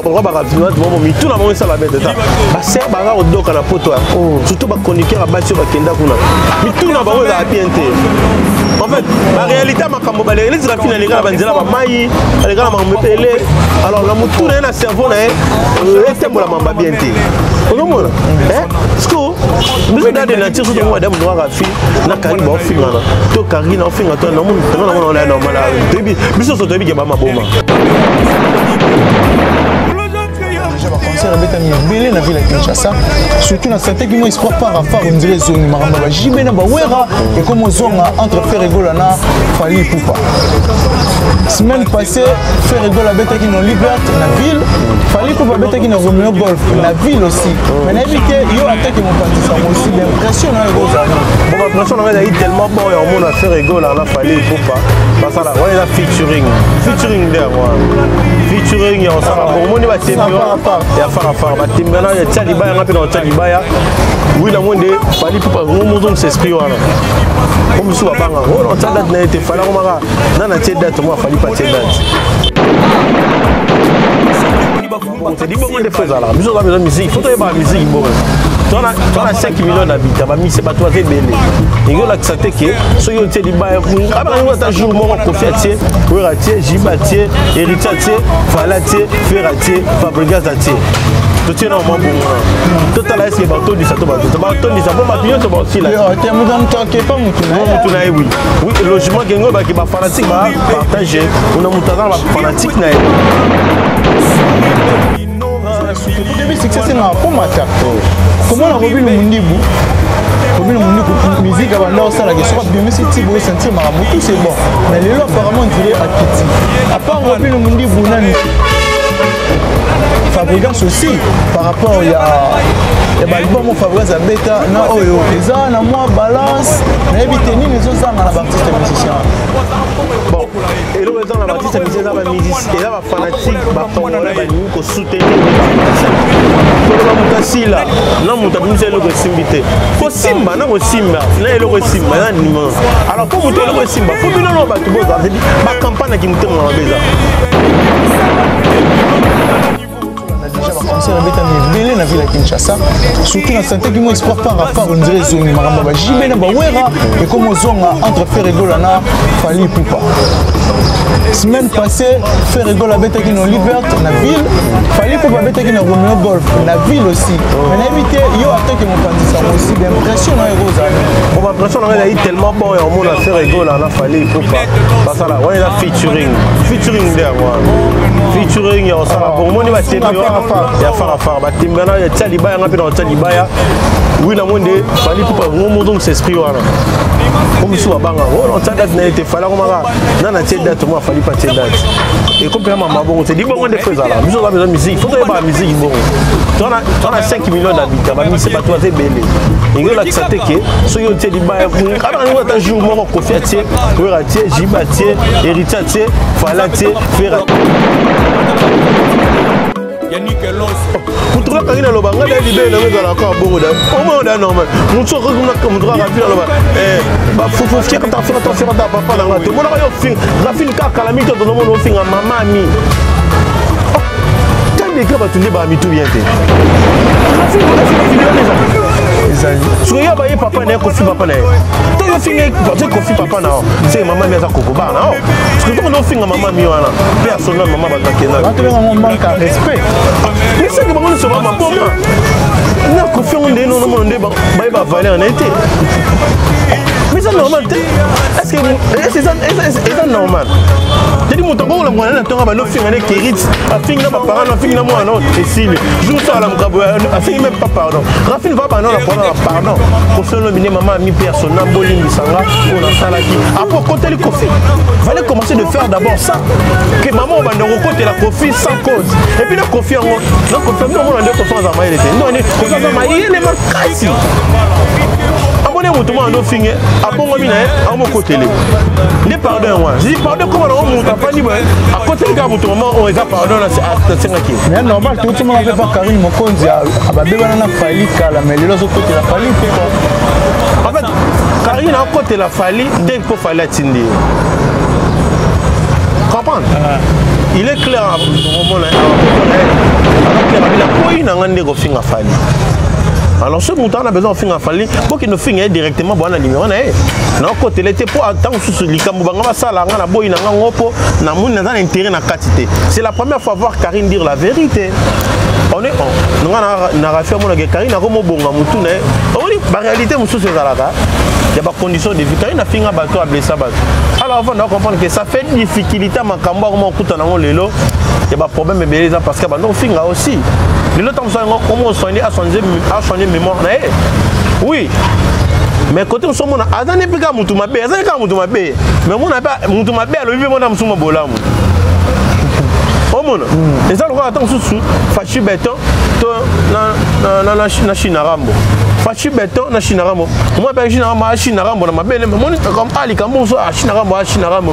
pourquoi ba raffinat mo mi tout na mo ça la bête ça ba ser ba ga odoka na poto surtout ba chroniqueur ba sur ba kenda kuna mi tout na ba o za bien te en fait la réalité makambo ba les raffinat les gars ba nzela ba mai les gars ba mbele alors la mutu na cerveau na etembola mamba bien te onomona sko biso da de nature surtout moi madame noir rafi na kari ba film na to kari na film to na mo na normal biso so to bi ke ba maboma concert abetami ebele na ville ya Kinshasa surtout na santé qui moi espoir par afar on dirait zone maramba ba jibe na ba wera et comme ozonga entre faire rigola na Fally Ipupa semaine passée faire rigola abetaki na Liberté na ville Fally Ipupa abetaki na Romeo Golf na ville aussi mais na évité yo attaque mon partisa aussi l'impression na rosa bon l'impression na est tellement bon et on a fait rigola na Fally Ipupa parce que là on est là featuring there featuring on ça bon mon va tempo ya fara ba timbana ya Tchalibaya ngapi na Tchalibaya oui la monde Fally Ipupa mon s'esprit wana comme sous banga on tanda na été fala ko maka na tie date moi Fally pas tie date c'est dit bon de faire là nous avons besoin de musique il faut trouver la musique bon tu as 5 millions d'habitants ba mi c'est pas toi c'est belé et yo l'accepter que so yo Tchalibaya aba ngo ta jour mo ko fiatie we ratie jibatie héritier Falatie Ferratie Fabregas tout est normalement bon tout à l'heure c'est bateau du sato bateau du sato bateau to aussi là tu me donnes tant que pas mutu na oui logement gengo ba ki ba fanatique ba partager on a mutana ba fanatique na succès c'est na pour mata comment on a revu le mundibu musique avant là ça la question bien mais c'est type de sentir maramutu c'est bon mais les apparemment on dirait à Kitty à part revu le mundibu nani Fabregas aussi par rapport il y a l'album Fabregas à bêta na oyo eza na moi balance na éviter ni les autres na l'artiste musicien bon et le raison la artiste musicien ba musicien et là ba fanatique ba congolais ba ni ko soutenir ba mutasila na mutabinze le ko simbité ko simba na ko simba na le ko simba na nima alors pour muto le ko simba faut bino no ba to boza ba campagne qui muté mo beza concert abetami ebele na ville ya Kinshasa surtout na santé qui moi espoir par afar on dirait zone maramba ba jibe na ba wera et comme ozonga entre faire rigola na Fally Ipupa semaine passée faire rigola abetaki na Liberté na ville Fally Ipupa abetaki na Romeo Golf na ville aussi mais na évité yo attaque mon partisa aussi l'impression na rosa bon l'impression na est tellement bon et on a fait rigola na Fally Ipupa parce que là on est là featuring there featuring on ça bon mon va tempo ya fara ba timbana ya Tchalibaya ngapi na Tchalibaya oui la monde Fally Ipupa mon s'esprit wana comme sous banga on tanda na été fala ko maka na tie date moi Fally pas tie date et comme maman bon c'est dit bon de faire là nous avons besoin de musique il faut trouver la musique bon tu as 5 millions d'habitants ba mi c'est pas toi c'est belé et yo l'accepter que so yo Tchalibaya aba ngo ta jour mo ko fiatie we ratie jibatie héritier Falatie Ferratie Yannick Alonso. Mutu ka kangina loba ngada libé na ngala ka bongo da. Au moins on a normal. Mutu ka kuma mutu ka rapide loba. Ba fufu fier ta fera ta papa na ngate. Mona yo fin, rafine ka kalami to no mo fin mama mi. Quand les gars ba tu ba mi tout bien té. Rafine so ya ba ye papa na ko fi papa na. To yo fin ko fi papa na. C'est maman mi za koko ba na. Parce que to fin maman mi wana. Personne maman ba ta kena. Quand tu as un manque de respect. Mais c'est que maman se va ma pauvre. Na ko fi on de non non de ba valer en été. Mais c'est normal. Est-ce que c'est normal? Jadi mutongo la mwana na tonga ba no finga ne kérit. A finga ba parents, a finga moi non et s'il joue ça la mkabo a finga même pas pardon. Rafine va ba non la pardon. Ko fait le mini maman mi personne na bolingi sanga on a salaki. Après côté le coffee. Fallait commencer de faire d'abord ça. Que maman va nous côté la coffee sans cause. Et puis le coffee en non coffee non on a deux coffee en maille était. Non on coffee en maille il est marqué. Abonné mutumo ando finga abongo mina a mon côté les pardon moi. Je dis pardon comment on monte pas ni à côté de gabuto maman on est pardon là c'est 5 kg. Mais normal tout le monde avait pas Karim Mokonzi ababeba na Fally kala mais les autres côté la Fally pourquoi? En fait Karim à côté la Fally dès pour Fally atindi. Comprendre? Il est clair à ce moment là clair abila koyi na ngande ko finga fali. Alors ce montant a besoin de finir fali pour qu'il ne finisse directement bon na numéro na e. Na côté l'été pour attendre sous likambo banga sala ngana boyi na ngopo na moun na intérêt na quantité. C'est la première fois voir Karine dire la vérité. On est on na rafia mon na Karine na komo bonga mutu na. On dit la réalité musu c'est zalaka. Il y a pas condition de vie. Karine a finga bateau a blessé bateau. Alors avant de comprendre que ça fait difficulté makamba comment kuta na lelo. Il y a pas problème mais parce que bah non finga aussi. Le temps comment soigner à changer mémoire na e. Oui. Mais côté nous sommes à azane pika mutu mabe, azane ka mutu mabe. Mais mon pas mutu mabe le vivre mon musuma bolamu. Oh mon. Et ça le quoi attends sous fachi béton to na chinarambo. Fachi béton na chinarambo. Moi ben chinarambo a chinarambo na mabe mon comme ali kambo so a chinarambo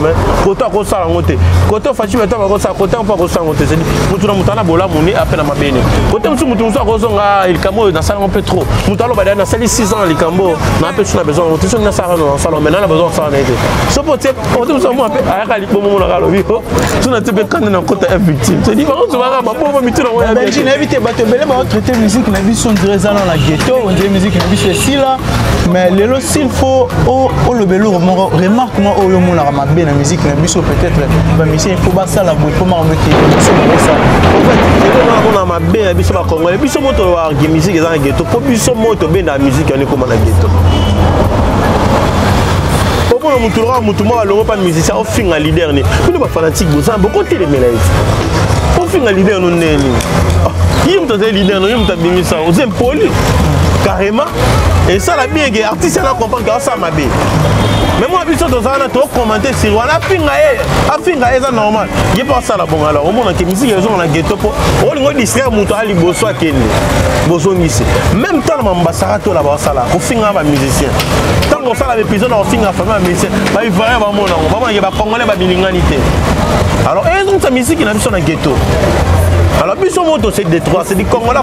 mais côté ko sala ngote. Côté fachi béton ba ko sa côté on pas ko sa ngote. C'est mutu na mutana bolamu ni appel na mabene. Côté mutu so ko so nga il kambo na sala un peu trop. Mutalo ba na sali 6 ans il kambo na peu sur besoin ngote so na sala no sala mais na besoin sala na été. So peut être côté so mo appel a ka li bomo na kalo biho. So na tebe kan na côté victime. C'est dit par contre va ba bo mitu na wa ben j'ai invité bato belé ba traiter musique na biso ndire za na ghetto, on dit musique na biso ici là, mais lelo s'il faut au le belo remarque moi au yo mona mabe na musique na biso peut-être ba musique il faut ba ça la boue pour ma mettre ça. En fait, on a mabe na biso ba congolais biso moto wa musique za na ghetto, pour biso moto be na musique on est comme na ghetto. Pourquoi mutu moi longo pas musicien au fin à leader ni. Nous pas fanatique boza beaucoup télé mais là. Au fin à leader non né ni. Yim to leader non yim ta bimisa, aux impoli. Carrément. Et ça la bien que artiste là comprendre que ça m'a bien. Mais moi biso to ça na to commenter sur wala finga ça normal. Il pas ça la bon alors au monde que musique ils ont na ghetto pour on ngo distraire mutu ali boso akende. Boso ngisi. Même temps mambasara to la ba ça là, au finga ba musicien. Tant qu'on ça l'épisode on finga famille musicien, ba il va ba mona, ba il ba congolais ba bilinganité. Alors et donc sa musique na biso na ghetto. Alors, biso moto c'est détruire, c'est du Congolais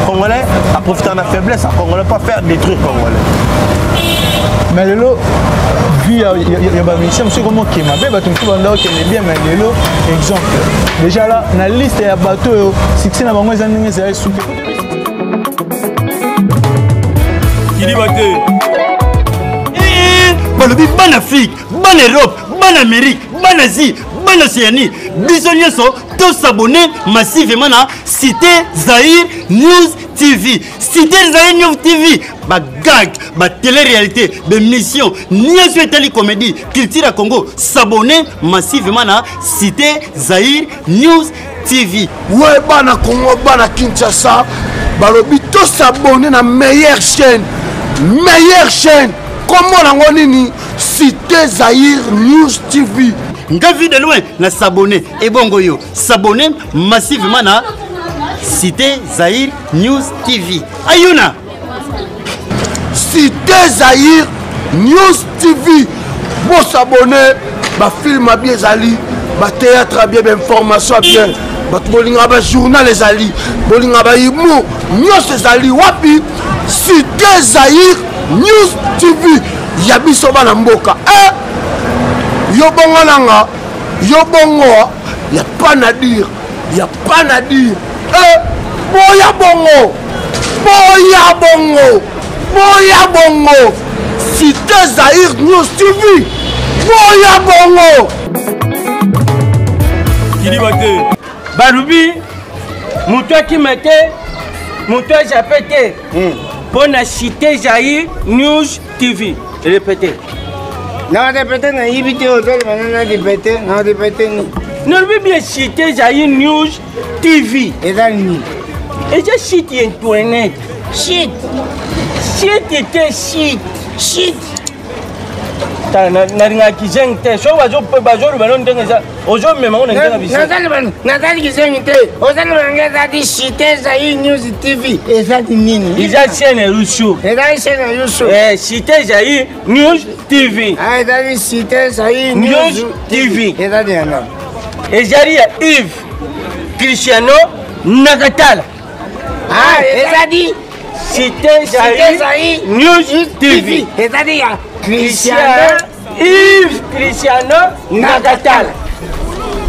Congolais à profiter de la faiblesse, à Congolais pas faire détruire Congolais. Mais lelo vu il y a ba mission monsieur comment qui m'a ba tout banda qui est bien mais lelo exemple. Déjà là na liste ya bateau succès na bango ezangi ezali soupe. Qui dit bateau? Balobi ban Afrique, ban Europe, ban Amérique, ban Asie, ban Océanie. Biso nyonso to s'abonner massivement à Cité Zahir News TV. Cité Zahir News TV. Ba gag, ba télé-réalité, ba mission, nyonso etali comédie, culture à Congo. S'abonner massivement à Cité Zahir News TV. Ouais, bana Congo, bana Kinshasa. Balobi to s'abonner na meilleure chaîne. Meilleure chaîne. Comment on nini Cité Zahir News TV. Nga vu de loin na s'abonner et bongo yo s'abonner massivement na Cité Zahir News TV. Ayuna Cité Zahir News TV. Bon s'abonner, ba film a bien zali, ba théâtre a bien, ba information a bien, ba bolinga ba journal les ali, bolinga ba imu, nyos zali wapi Cité Zahir News TV. Yabiso bana mboka. Yo bongo nanga, yo bongo, y a pas à dire, y a pas à dire. Boya bongo, boya bongo, boya bongo. Cité Zahir News TV, boya bongo. Qui dit bateau? Barubi, moutoua qui mettait, moutoua j'appelle pour la Cité Zahir News TV. Répétez. Non, répétez, non, évitez aux autres, maintenant, répétez, non, répétez, non. Nous devons bien Cité Zahir News TV. Et là, nous. Et je cite Internet. Shit. Shit était shit. Shit. Na kizengte so bazo balon denga ozo mema on ndenga bisi Natali kizengte ozali bangeza di Cité Zahir News TV ezali nini iza chaîne Rusho ezali chaîne Rusho Cité Zahir News TV ezali Cité Zahir News TV ezali yana ezali ya Yves Cristiano Nakatala ezali Cité Zahir News TV ezali ya Yves Cristiano Nakatala.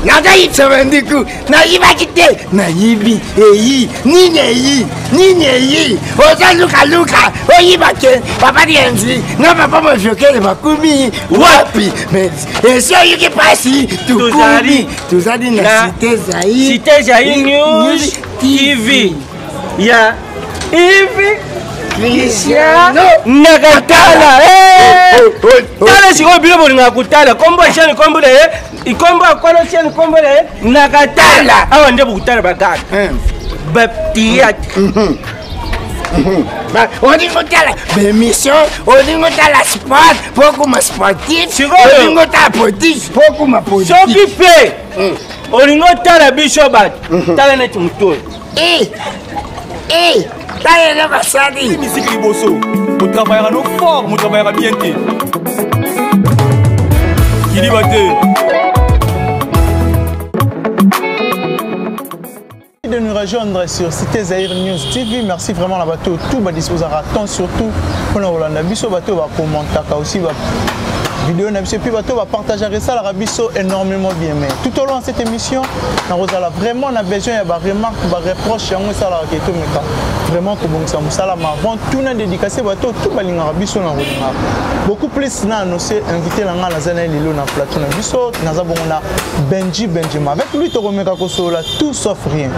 Nagai Savandiku, Naivakite, Naibi, Eyi, Nini, Ozaluka Luka, Oyibake, Papa Dienzi, non papa me joker Makumi, Wapi, mais et ça y est passé, tout ça dit na Cité Zahir News TV. Ya Ivi Cristiano Nakatala. Tala siko bilo bolinga kutala kombo chani kombo le ikombo akola chani kombo le Nakatala awa nde bukutala bakaka baptiat on dit que la émission, on dit que la sport, beaucoup ma sportif, on dit que la politique, beaucoup ma politique. S'occuper, on dit que la bichobat, t'as net un tour. T'as la basadi. Musique Liboso, on travaillera nos forts, on travaillera bien. Qui dit de nous rejoindre sur Cité Zahir News TV. Merci vraiment à bateau tout va disposer à temps surtout pour nous Rolanda biso bateau va commenter aussi va vidéo na biso puis bateau va partager ça la biso énormément bien mais tout au long de cette émission na rozala vraiment on a besoin ya ba remarque ba reproche yango ça la ke to meka vraiment ko bongisa musala ma avant tout na dédicacer bateau tout balinga biso na rolanda beaucoup plus na annoncé invité la ngala zana lilo na plateau na biso na za bongo na Benjamin avec lui to remeka ko sola tout sauf rien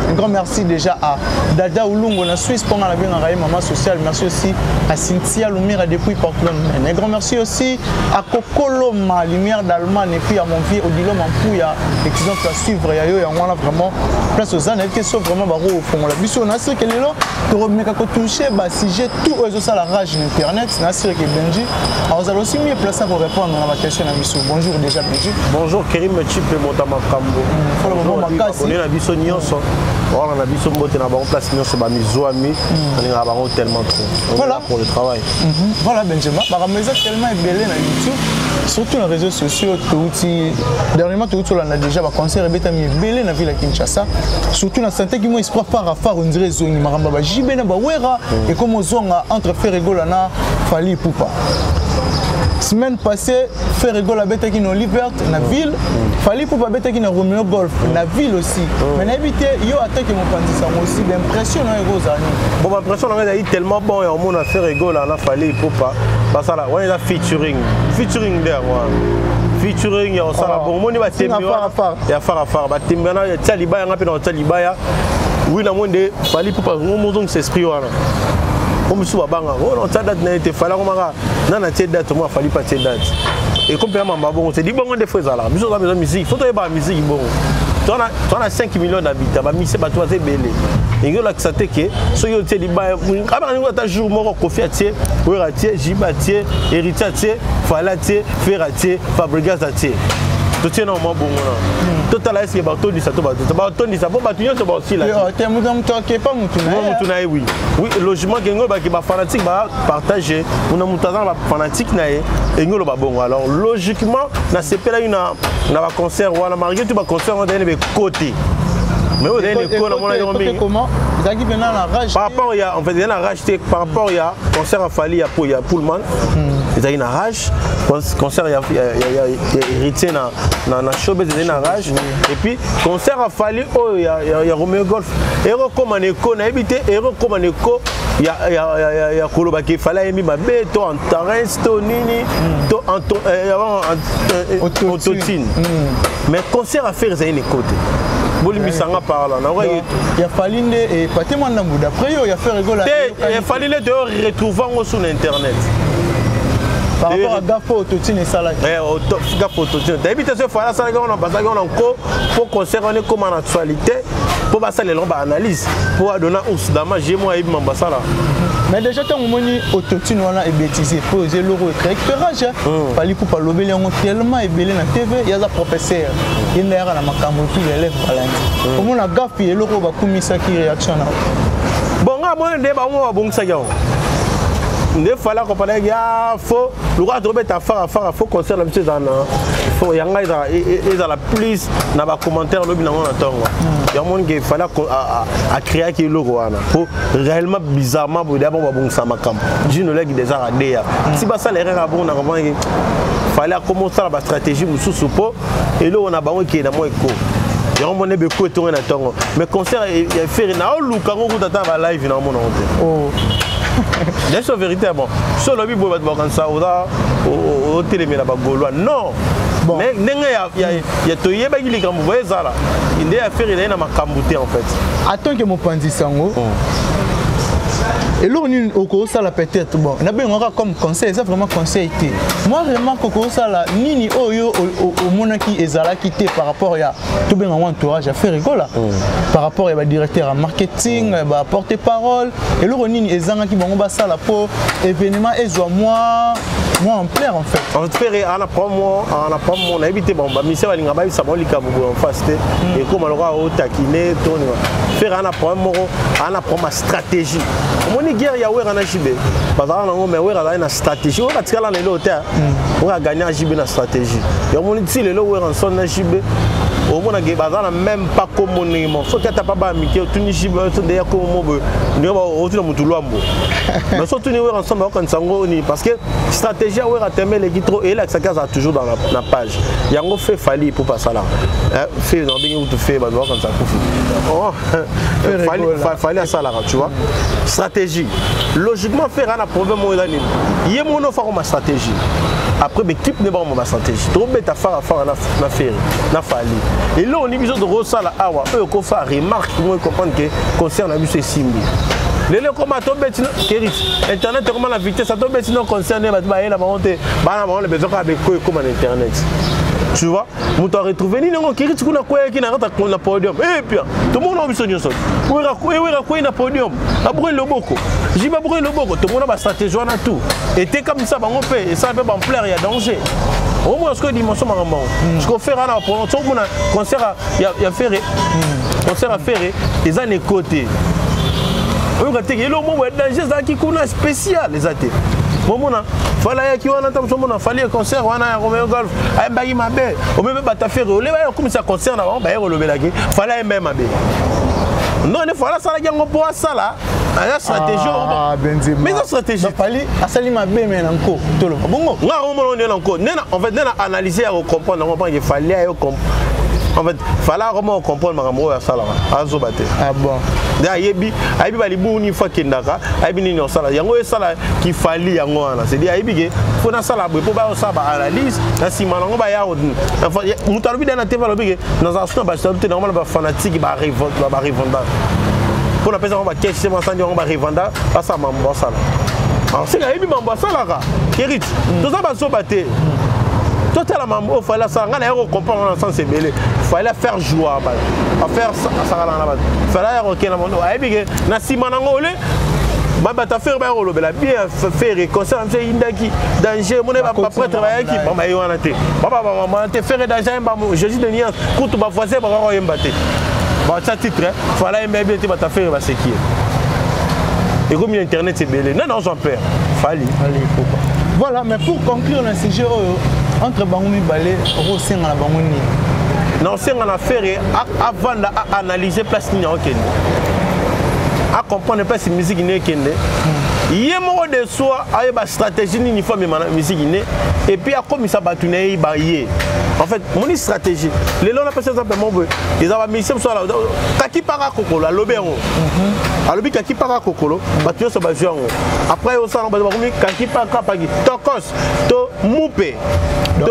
un grand merci déjà à Dada Ulungo na Suisse pour la bien enrayer maman sociale merci aussi à Cynthia Lumira depuis Portland un grand merci aussi à Kokolo ma lumière d'Allemagne et puis à mon vieux Odilo Mampouya exemple à suivre ya yo yango na vraiment place aux années qui sont vraiment baro au fond la biso na ce que lelo to remeka ko toucher ba sujet tout aux ça la rage internet na sûr que Benji alors allons aussi mieux placé pour répondre à la question na biso bonjour déjà Benji bonjour Kerim Chipe Motama Kambo bonjour Makasi on est na biso nyonso on a biso mbote na ba place nyonso ba mizo ami on est na ba tellement trop voilà pour le travail voilà Benjamin ba maison tellement belé na YouTube surtout les réseaux sociaux dernièrement tout on a déjà ba concert betami belé na ville à Kinshasa surtout na santé qui moi espoir par affaire on dirait zone maramba ba jibena ba wera et comme zonga entre Ferregola na Fali Poupa semaine passée Ferregola betaki na Olivert na ville Fali Poupa betaki na Romeo Golf na ville aussi mais n'habité yo attaque mon pandisa aussi d'impression na Rosani bon l'impression on a tellement bon et on mona Ferregola na Fali Poupa parce que là on est là featuring there featuring ya osala bon moni ba tembi ya fara ba tembi na ya Taliba ya pe na Taliba ya oui na monde Fali Poupa ngomozong s'esprit wana comme sous banga on a date na été fala komaka na na date moi Fali pas date et comme père maman bon c'est dit bon des fois là biso za besoin musique faut to ba musique bon tu as 5 millions d'habitants ba mise ba toi c'est belé et yo la que ça te que so yo te liba aba ni ta jour moko Kofi atie wera tie Jiba tie Héritier tie Fala tie Fera tie Fabregas tie tout est normalement bon total est que bateau dit ça to bateau dit ça bon bateau c'est bon aussi là tu mutam toke pas mutuna oui logement gengo ba ki ba fanatique ba partager on a mutazana ba fanatique na et ngolo ba bon alors logiquement na sepela una na ba concert wala marqué tu ba concert on donne côté mais on donne comment ça qui venant la rage par rapport il y a en fait il y a la rage par rapport il y a concert à Fali il y a Pullman il y a une rage concert il y a Héritier na showbiz il y a une rage et puis concert à Fali il y a Romeo Golf héros comme un écho na habité héros comme un écho il y a Koloba qui fallait aimer ma bête to en Tarens to nini to en autotine mais concert à faire il y a une côté Bolimi sanga par là il y a Falinde et Patéman Namou d'après il y a fait rigoler il fallait de retrouver sur internet par rapport à Gafo Autotine et Salah Gafo Autotine d'habitude ce fois là ça on a passé on encore pour concerner comme en actualité pour passer les longues analyses pour donner un damage j'ai moi et Mambasa là mais déjà tant on moni Autotine on a bêtisé poser l'euro éclairage Fali Poupa lobeli on tellement ébélé na TV il y a un professeur il n'a rien à makambo tout l'élève balance comme on a Gafi et l'euro va commissaire qui réaction bon moi ndeba moi bon ça il faut le droit de remettre à faire faut concert la monsieur dans yanga ezala plus na ba commentaire lobi nango na tongo ya mon que fallait à créer qui logo wana pour réellement bizarrement pour d'abord ba bongisa makambo jino legi des aradea si ba ça les règles bon na comment fallait commencer la stratégie mususu po et là on a bango qui est dans moi éco ya mon ebe ko tongo na tongo mais concert ya faire na luka ngo tata ba live na mon oh c'est vérité bon solo bi bo ba kan ça au télé mais la ba gaulois non bon. Mais il y a tout y a pas qui comme vous voyez ça là il est à faire il est dans ma cambouté en fait attends que mon pandi sango et là on ça là peut-être bon on a bien comme conseil ça vraiment conseil été moi vraiment coco ça là nini oyo au monaki ezala quitté par rapport à tout bien en entourage à faire rigola par rapport à directeur en marketing bah porte-parole et là nini ezanga qui vont ça là pour événement et moi en plaire en fait on fait on apprend on a évité bon bah monsieur balinga ba ça bon lika en face et comme on aura au taquiner tourner faire on apprend ma stratégie on est guerre ya wera na jibe bazala nango mais wera na stratégie on va tikala na lote on va gagner jibe na stratégie ya mon dit le wera son na jibe au moins que bazala même pas comme mon faut que tu pas ba miki tu ni jibe tu de ya comme mo ne ba o tu na mutu lwambo mais surtout ni wera ensemble quand sango ni parce que stratégie wera temer les trop et là ça case toujours dans la page yango fait fali pour pas ça là fait non bien ou tu fais ba quand ça fali à ça là tu vois stratégie logiquement faire un problème au dernier il y a mon offre ma stratégie après l'équipe ne va pas ma stratégie trop bête à faire na faire na fali et là on est besoin de resala awa eux ko faire remarque pour comprendre que concerne a vu ce simbi les comme to bête internet comment la vitesse ça to bête non concerne ba la monter ba na le besoin avec quoi comme internet tu vois on t'a retrouvé ni non qui kuna quoi qui na rata na podium et puis tout le monde a besoin de ça wera quoi na podium abroué le boko j'ai pas brûlé le boko tout le monde a stratégie on a tout et t'es comme ça on fait et ça peut en plaire il y a danger au moins ce que dimension maman ce qu'on fait là pour tout le monde concert il y a faire concert à faire les années côté on va te dire le moment danger ça qui kuna spécial les athées momona fallait qui on entend son monde fallait concert on a Romeo Golf ay bayi mabe o même ba ta faire le ba comme ça concert na ba yero le belaki fallait même mabe non il faut la sala yango pour ça là la stratégie mais la stratégie fallait asali mabe mais encore tout le bongo nga on est encore en fait nena analyser à comprendre on comprend qu'il fallait comprendre en fait fallait vraiment comprendre makambo ya sala azo baté ah bon da yebi ayibi bali buni fa kendaka ayibi ni no sala yango sala ki fali yango wana c'est dire ayibi ke fona sala bo ba o saba analyse na sima nango ba ya mutarubi na teva lobi ke dans un instant ba c'est normal ba fanatique ba revenda pour la personne on va cacher c'est ensemble on va revenda pas ça mambo sala alors c'est ayibi mambo sala ka kerit tout ça ba so baté totalement il fallait ça comprendre dans sens belé fallait faire joie à faire ça là bas fallait OK na mondo ay bige na sima nango le ba ta faire ba lo bela bien faire concert am indaki danger mon ba prêtre ba yaki ba mayo wana te ba te faire danger ba Jésus de nuance kutu ba voisin ba ko yembate ba ça titre fallait même bien te ba ta faire ba c'est qui et comme internet c'est belé non j'en perds fallait voilà mais pour conclure le sujet entre bangoumi balé rosenga na bangoni non senga na faire avant d'analyser place ni OK à comprendre pas si musique n'est kende yemo de soi avec ba stratégie ni faut même musique né et puis à comme ça batuné bailler en fait mon stratégie les là on appelle ça simplement ils ont mis ça là kaki para kokolo lobero alobi kaki para kokolo batuyo so bajongo après au salon ba kaki para kapagi tokos to mupe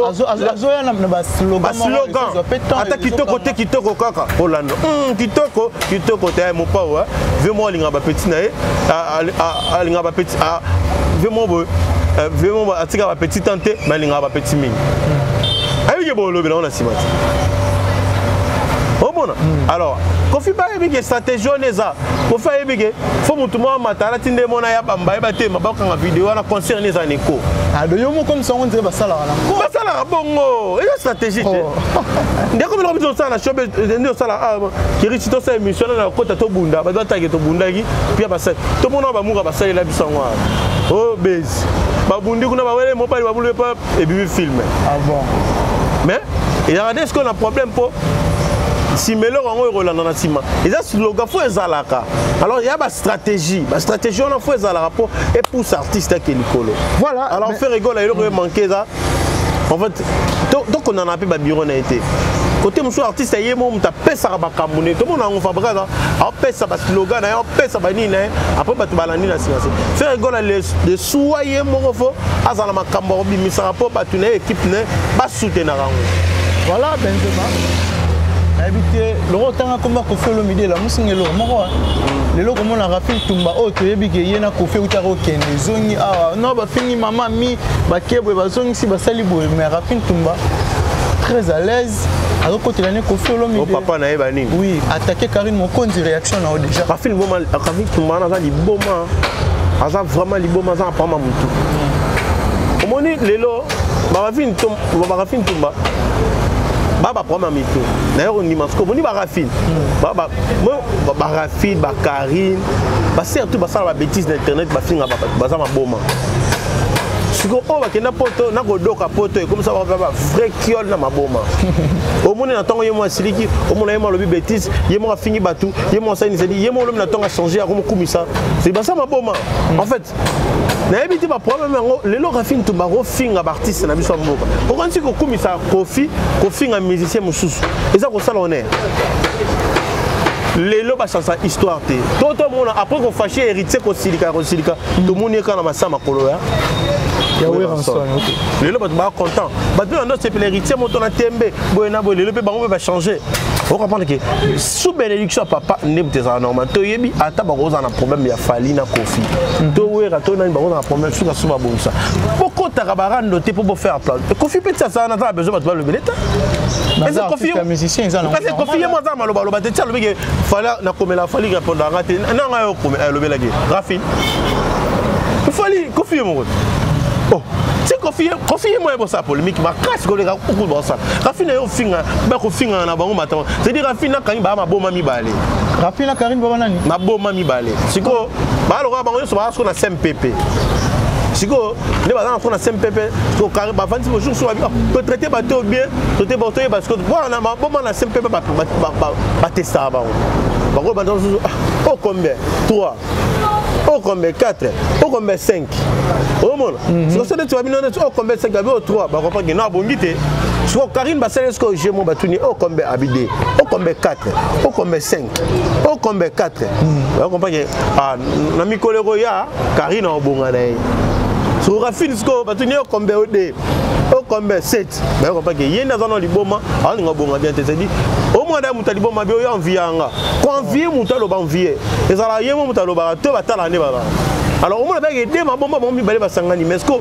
azo ya na ba slogan ata kitoko te kitoko kaka Orlando kitoko te mo pa vraiment linga ba petit na linga ba petit vraiment atika ba petit tante mais linga ba petit mingi ayi ke bolo bela on a simati bon alors kofi ba ebike stratégie neza kofi ebike faut mutuma matala tinde mona ya bamba ebate mabaka nga vidéo na concert neza neko ado yo mo comme ça on dirait basala na ko basala bongo et stratégie ndeko bilo biso sana shobe ndio sala ki richito sa émission na kota to bunda ba doit taguer to bunda ki puis ba sa to mona ba muka basala la biso ngwa oh base ba bundi kuna ba wele mo pa ba bulu pa et puis film ah bon mais il y a des qu'on a problème pour si mais là on est dans la ciment et ça c'est le gars faut ezalaka alors il y a ma stratégie on a faut ezalaka pour et pour artiste qui Nicolo voilà alors on fait rigoler il aurait manqué ça en fait donc on en a peu ba bureau n'a été côté monsieur artiste yé mo muta pesa ba kamune tout le monde on fabrique ça on pesa ba slogan on pesa ba nini après ba tubalani na silence faire rigoler les soyez mo fo azala makambo bi misara po ba tuna équipe ne ba soutenir voilà Benzema habité le rotanga comme Kofi Olomide la musingelo moko lelo comme on a Raphaël Tumba o to yebi ke yena Kofi utaro kende zongi ah non ba fini maman mi ba kebwe ba zongi si ba sali boy mais Raphaël Tumba très à l'aise alors côté l'année Kofi Olomide oh papa na yeba nini oui attaquer Karine Mokonzi réaction na déjà Raphaël Tumba na za liboma aza vraiment liboma za pa mamutu omoni lelo ba Raphaël Tumba baba problème mito d'ailleurs on dit parce que on dit Barafine baba Barafine ba Karine ba surtout ba ça la bêtise d'internet ba finga ba za maboma siko o ba kenda poto na godoka poto comme ça ba vrai kiol na maboma au monde na tongo yemo siliki au monde yemo lobi bêtise yemo fingi batu yemo ça ni dit yemo lobi na tonga changer comme kumisa c'est ba ça maboma en fait na ebiti ba problème le lo Raphaël Tumba ro finga ba artiste na biso mboka o kanti ko kumisa Kofi finga musicien mususu eza ko sala honneur lelo ba chansa histoire te toto mona après ko fâché héritier ko silika to moni kana masama kolo ya Yahweh Ranson lelo ba content ba to ndo c'est l'héritier moto na tembe boyena boy lelo pe bango ba changer on comprend que sous bénédiction papa ne buteza normal to yebi ata ba ko za na problème ya fali na Kofi to wera to na ba ko na problème suka suba bonsa poko takabarando te pour faire plan Kofi peut ça na besoin ba le beleta mais Kofi musicien ça non parce que Kofi moi za maloba te tsa lobeke fala na komela fali répondre ngate nanga yo komela lobela ke Raphaël fali Kofi mo oh c'est Kofi moi bon ça polémique ma casse ko le ga beaucoup bon ça Raphaël yo finga ba ko finga na bango matama c'est dire Raphaël na kangi ba maboma mibale Raphaël na Karine baba nani maboma mibale siko ba lo ga bango so ba so na SMPP siko ne ba na SMPP ko Karine ba fanti jour so ba traiter ba to bien traiter ba to parce que voilà na maboma na SMPP ba tester ba ko ba dans oh combien 3 oh combien 4 oh combien 5 au monde c'est ça tu vas bien oh combien 5 avec 3 ba comprendre que na bongité so Karine ba sele ko je mo ba tuni oh combien abidé oh combien 4 oh combien 5 oh combien 4 ba comprendre que ah na mikolero ya Karine o bonga na so Raphaël ko ba tuni oh combien au combien 7 ba comprendre que yenda zana liboma ani ngabonga bien te dit au moins da mutali boma bio ya envianga ko envier mutalo ba envier ezala yemo mutalo ba to batala ne baba alors au moins ba aider ma bomba bombi balé ba sangani mais ko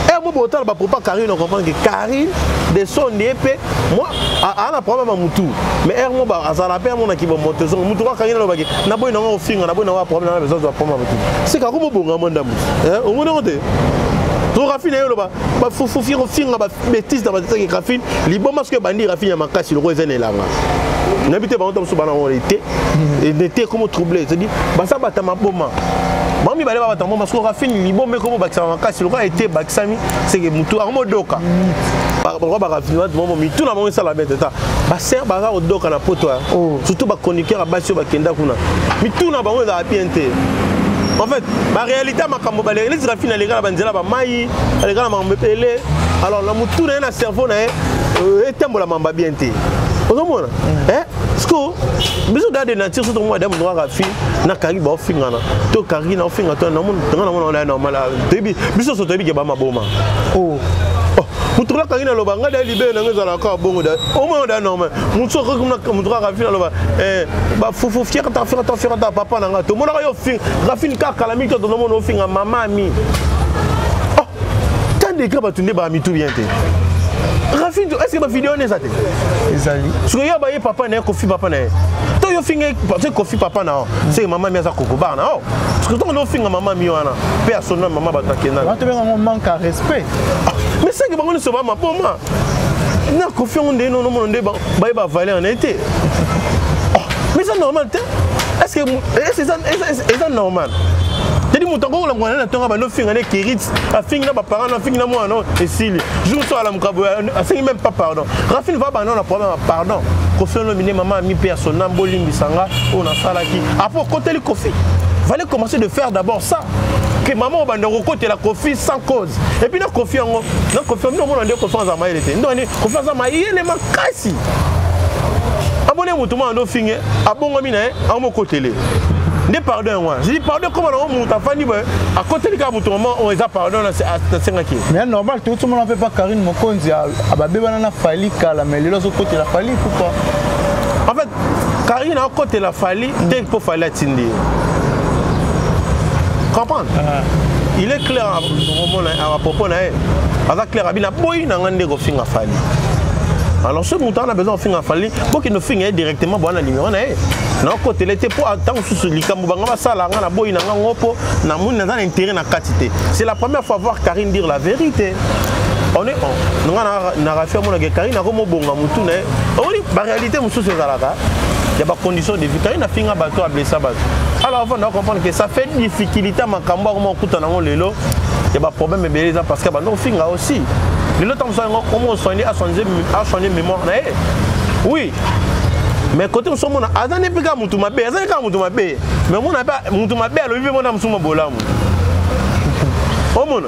e mo botal ba papa Karine on comprend que Karine de son épée moi a un problème à mutu mais er mo ba azala pe mo na ki ba monter son mutu ka Karine ba ki na boy na ngo finga na boy na wa problème na besoin de problème mutu c'est ka ko mo bonga monda mutu au moins on te to Raphaël yo ba faut finga ba bêtise dans ba tete que Raphaël liboma parce que bandi Raphaël ya makasi le rozen elanga n'habite ba on so bana on était était comme troublé c'est dit ba ça bata maboma mami balé ba tambo parce que Raphaël liboma comme ba ça makasi le roi était baksami c'est que mutu armo doka ba Raphaël wa mo mi tout na mo ça la bête ta ba ser ba ga doka na poto surtout ba chroniqueur ba sio ba kenda kuna mi tout na ba on za piente. En fait, la réalité, les Raphaël les gars banzela ba mai, les gars mamba pelé. Alors la mutu na na cerveau na etembo la mamba bien té. Ozomona? Parce que biso da de nature surtout moi dame droit Raphaël na kari ba finga na. To kari na finga to na mon na normal. Debi biso so tobi ke ba maboma. Oh. Mutu la kari na loba ngada libé na ngeza la ka bongo da. Au moins da normal. Mutu ko comme mutu Raphaël loba ba fufu fier ta papa na ngato. Mona yo fin Raphaël ka kalami to no mon finga mama mi. Oh. Tant de graba tunde ba mi tout bien té. Raphaël, est-ce que ma vidéo n'est pas Ezali. Parce que y'a papa n'a Kofi papa n'a. Toi yo finge parce que Kofi papa n'a. C'est maman mi a sa coco bar n'a. Parce que toi no finge maman mi wana. Personne maman ba takena. On te met un manque à respect. Mais c'est que bango ne se va ma pour moi. Na Kofi on dit non on dit ba valer en été. Mais c'est normal. Est-ce que c'est ça normal? c'est-à-dire mon tango la mwana na tonga ba no finga ne kirit a finga ba parents na finga moi non et s'il jour so ala mukabo a singi même pas pardon Rafine va ba non na problème pardon Kofi nominé maman mi personne na bolimbi sanga on a sala qui après côté le Kofi fallait commencer de faire d'abord ça que maman va nous côté la Kofi sans cause et puis na Kofi on a dit Kofi en maï était non Kofi en maï il est makasi abonné mutumo ando finga abongo mina a mon côté les ne pardon moi je dis pardon comment on monte à fani à côté de Kabutomo on les a pardon à 5 kg mais normal tout le monde en fait pas Karine Mokonzi à babé na fali kala mais les autres côté la fali pourquoi en fait Karine à côté la fali dès pour fali tindi comprendre il est clair à propos na avec clair abina boy na ngande ko finga fali alors ce montant a besoin de finir à fali pour qu'il ne finisse directement bon numéro na côté l'été pour attendre sous likambo banga sala ngana boy na ngopo na mun na intérêt na quantité c'est la première fois voir Karine dire la vérité on est on na rafia mon Karine na komo bonga mutu na on dit la réalité musu c'est zalaka il y a pas condition de vie Karine a finga bateau a blessé bateau alors on doit comprendre que ça fait difficulté makambo comment kuta na lelo il y a pas problème mais parce que ba non finga aussi le temps comment soigner à changer mémoire oui mais côté nous sommes à azane pika mutu mabe azane ka mutu mabe mais mon pas mutu mabe le vivre mon amsuma bolamu oh mon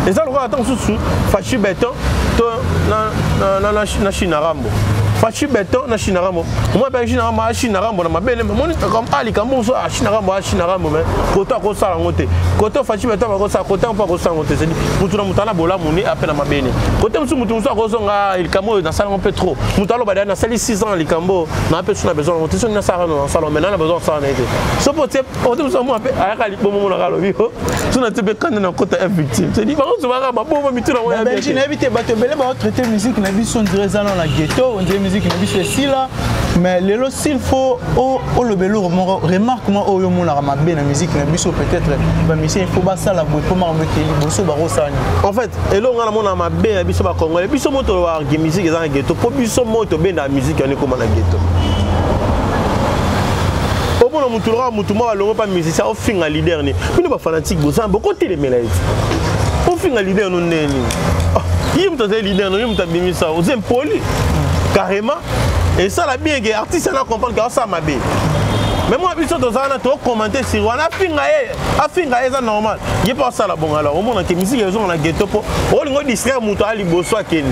et ça le quoi attends sous fachi béton to na chinarambo fachi béton na chinarambo moi ben chinarambo na mabe mon comme ali kambo so chinarambo mais côté ko sala ngote côté fachi béton ko sa côté pas ko sa ngote c'est dit mutu na mutana bolamu ni appel na mabene côté mutu ko so nga il kambo na sala un peu trop mutalo ba na sali 6 ans il kambo na peu sur besoin ngote so na sala na salon maintenant na besoin ça na été so pote côté so mo appel aya li bomo na kalo biho so na tebe quand na côté victime c'est dit par contre so ba ba bomo mitu na wa ben j'ai invité bato belé ba traiter musique na biso on dirait ça dans la ghetto on dirait musique na biso ici là mais lelo s'il faut au le belo remarque moi au yo mona mabe na musique na biso peut-être ba musique il faut ba ça la boîte pour marquer boso ba rosani en fait elo ngana mona mabe na biso ba congolais biso moto wa musique dans la ghetto pour biso moto be na musique on est comme na ghetto au bon mutulora mutuma longo pas musicien au finga leader ni bino ba fanatique bosa beaucoup télémela au finga leader non neni yim to leader non yim to bimisa aux impoli carrément et ça la bien que artiste na comprendre que ça m'a bien mais moi biso to zana to commenter sur wana finga ça normal il pas ça la bon alors au monde que musique ils ont na ghetto po o lingo distraire muto ali boso akende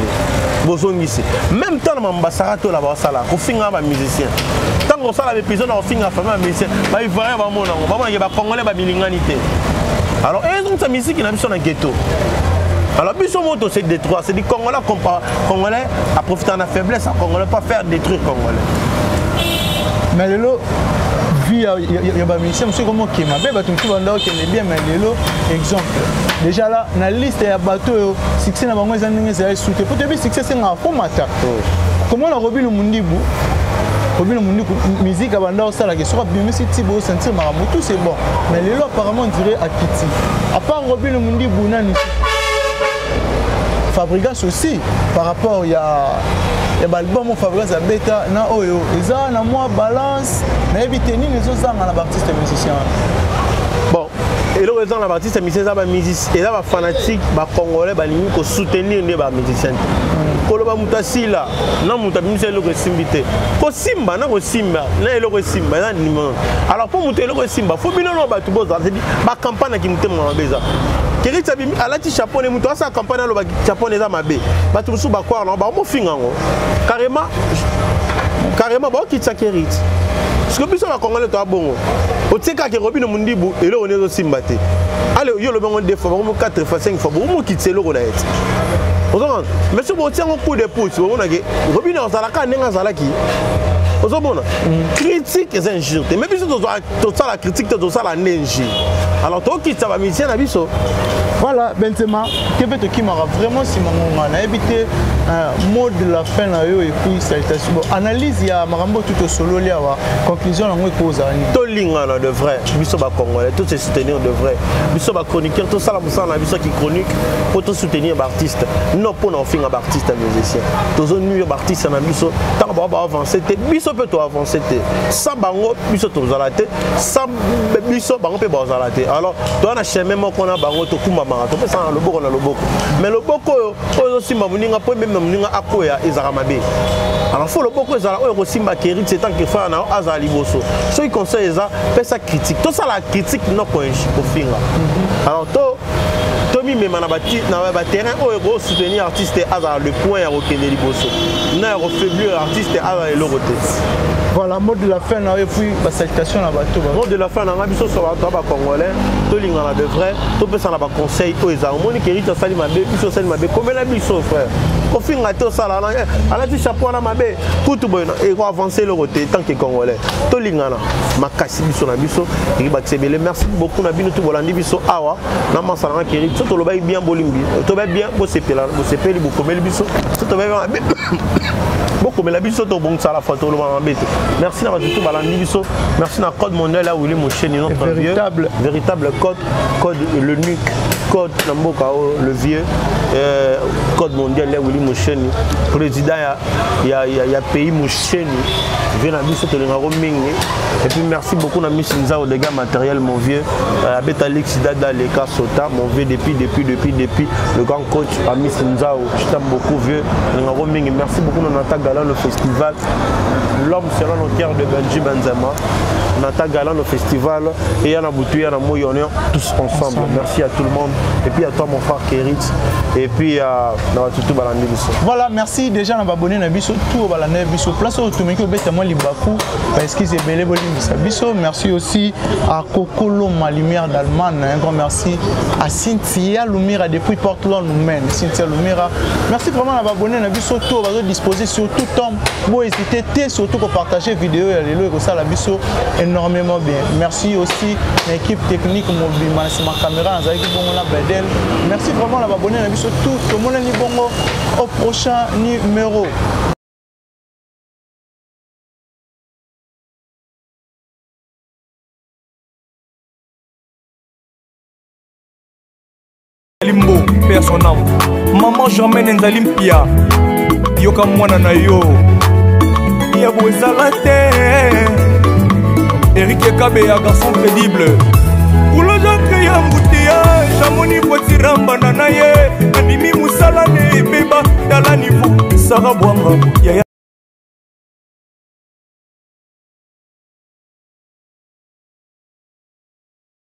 boso ngisi même temps na mbasara to la ba sala ko finga ba musicien tant ça la épisode na finga famille musicien ba il va ba mona ba ba congolais ba bilinganité alors ils ont sa musique na biso na ghetto. Alors, biso moto c'est détruire, c'est du Congolais à profiter de la faiblesse, à Congolais pas faire détruire Congolais. Mais le lot, vu il y a pas musicien, monsieur comment qui m'a bien, tout le monde qui est bien, mais le lot, exemple. Déjà là, dans la liste il y a bateau, succès na bango ezangi ezali souté. Pour te dire succès c'est un faux matin. Comment la Robin Mundibu? Robin Mundibu musique abanda ça la question bien si tu veux sentir maramoto c'est bon. Mais le lot apparemment on dirait à Kiti. À part Robin Mundibu nani Fabregas aussi par rapport il y a l'album Fabregas à Beta na oyo eza na moi balance na ebiteni les autres na l'artiste musicien bon et le raison la artiste musicien ça ba musicien et là ba fanatique ba congolais ba lingi ko soutenir ne ba musicien ko lo ba mutasila na mutabimisa le ko simbité ko simba na ko simba na le ko simba na nimo alors pour muter le ko simba faut bino no ba tu boza c'est ba campagne qui mutem na beza Kérit Sabimi alati chapeau ne muto sa campagne lo ba chapeau ne za mabe ba tu musu ba kwa na ba mo finga ngo carrément ba kitsa Kérit parce que biso ba congolais to abongo o tseka ke Robin Mundibu et le on est simba te allez yo le bango deux fois mo 4 fois 5 fois mo kitse le ko na et mais si vous tiens un coup de pouce vous na ke Robin on sala ka nenga sala ki Ozobona critique et injure mais biso to ça la critique to ça la nenji alors to kitsa ba musicien na biso Voilà, Benzema, Kébé qui m'a vraiment si on a évité mot de la fin là et puis salutation. Analyse il y a Marambo tout au solo là conclusion là moi cause tout lingana de vrai biso ba congolais tout se soutenir de vrai biso ba chroniqueur tout ça la musa na biso qui chronique pour tout soutenir l'artiste non pour en finir artiste musicien tous on mieux artiste na biso tant ba avancer te biso peut to avancer te ça bango biso to zalaté ça biso bango peut ba zalaté alors toi na chemin mo qu'on a bango to kumba marathon ça le boko na le boko mais le boko oyo simba muninga po même muninga akoya ezara mabe alors faut le boko ezara oyo simba kérit c'est tant que faire na azali liboso ceux qui conseillent ça fait sa critique tout ça la critique non ko finga alors to mi même na ba terrain oyo go soutenir artiste azara le point ya okende liboso na refaiblir artiste azara le côté. Voilà, mot de la fin, et puis la salutation à bateau. Mot de la fin, on a vu sur la congolais, tout le monde de vrai, tout le monde a conseil, tout le monde qui est sali ma bé, puis sali ma bé, comme la biso frère. Au fin de ça, on a dit chapeau à ma bé, pour tout bon, et on va avancer le côté tant que congolais. Tout le monde ma casse biso na biso, il va te merci beaucoup na bino tout bolandi biso awa, na masala qui est tout le bail bien bolimbi, tout va bien, vous sepez là, vous sepez les beaucoup mais le biso, tout va bien. Beaucoup mais la biso to bon ça la photo le va embêter. Merci à tout balandi biso, merci à Code Mondial là où il est mon chaîne notre véritable code le nuque, code Namboka le vieux Code Mondial là où il est mon chaîne président il y a pays mon chaîne vient à biso to le roaming et puis merci beaucoup à Miss Nza au dégâts matériel mon vieux avec Alex Dada les cas Sota mon vieux depuis le grand coach à Miss Nza je t'aime beaucoup vieux le roaming merci beaucoup à Nata Galan le festival l'homme selon le cœur de Benji Benzema Nata Galan le festival et Yana Boutou Yana Moyonion tous ensemble merci à tout le monde et puis à toi mon frère Kérit et puis à tout balandi biso. Voilà merci déjà on va abonner na biso tout balandi biso place au tout mais que bêtement Libakou parce qu'ils est belé biso merci aussi à Kokolo ma lumière d'Allemagne un grand merci à Cynthia Lumira depuis Portland Maine Cynthia Lumira merci vraiment on va abonner na biso tout va disposer sur tout temps bon hésiter surtout pour partager vidéo et les lois ça la biso énormément bien merci aussi l'équipe technique mobile ma caméra avec bon la bedel merci vraiment on va abonner na biso tout le monde ni bongo au prochain numéro. Limbo, père son âme. Maman Germaine Nzalimpia. Yoka mwana na yo. Yabo ezalate. Eric Kabeya, garçon crédible. Pour le gens qui a embouteillage, Jamoni Potiramba Nanaye. Animi Moussalane, Beba, Dala Niveau. Sarah Boanga, Yaya.